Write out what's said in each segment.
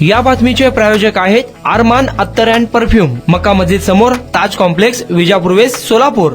या बातमीचे प्रायोजक आहेत अरमान अत्तर अँड परफ्यूम, मक्का मस्जिद समोर, ताज कॉम्प्लेक्स, विजापूर वेस्ट, सोलापूर.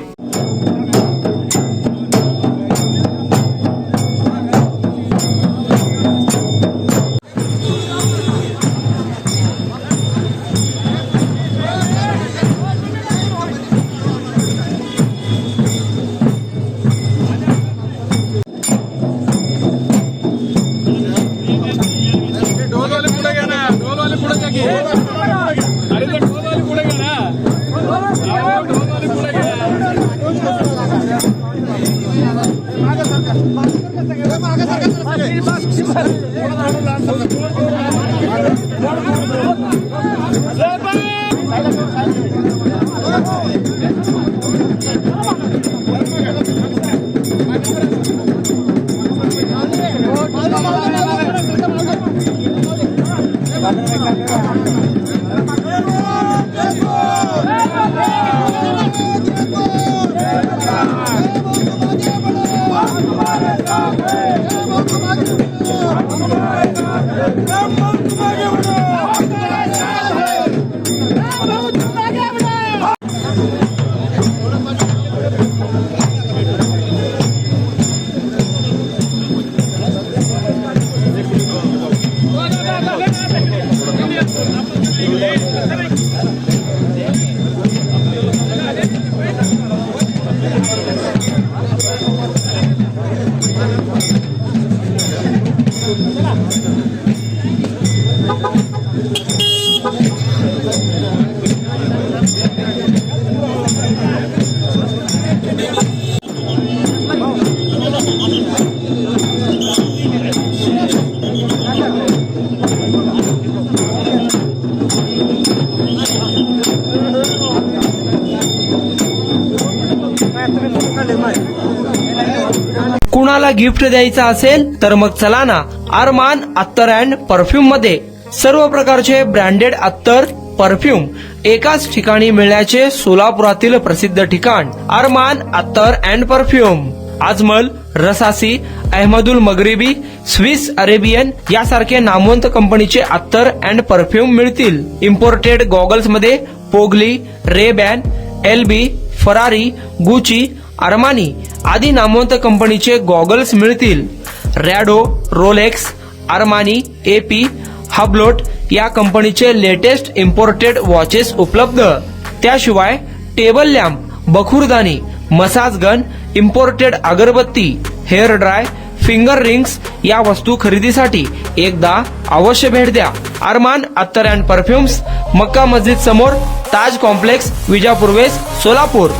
कुणाला गिफ्ट द्यायचं असेल तर मग चला ना अरमान अत्तर अँड परफ्यूम मध्ये. सर्व प्रकारचे ब्रँडेड अत्तर, परफ्यूम एकाच ठिकाणी मिळण्याचे सोलापुरातील प्रसिद्ध ठिकाण अरमान अत्तर and perfume. Ajmal, Rasasi, Ahmed Al Maghribi, Swiss Arabian यासारखे नामवंत कंपनीचे अत्तर अँड परफ्यूम मिळतील. इम्पोर्टेड गॉगल्स मध्ये पोगली, Ray Ban, LB, Ferrari, Gucci, Armani आदी नामवंत कंपनीचे गॉगल्स मिळतील. Rado, Rolex, Armani, AP, Hublot या कंपनीचे लेटेस्ट इम्पोर्टेड वॉचेस उपलब्ध. त्याशिवाय टेबल लॅम्प, बखुरदानी, मसाज गन, इम्पोर्टेड अगरबत्ती, हेअर ड्राय, फिंगर रिंग्स या वस्तू खरेदीसाठी एकदा अवश्य भेट द्या. अरमान अत्तर अँड परफ्यूम्स, मक्का मस्जिद समोर, ताज कॉम्प्लेक्स, विजापूर वेस्ट, सोलापूर.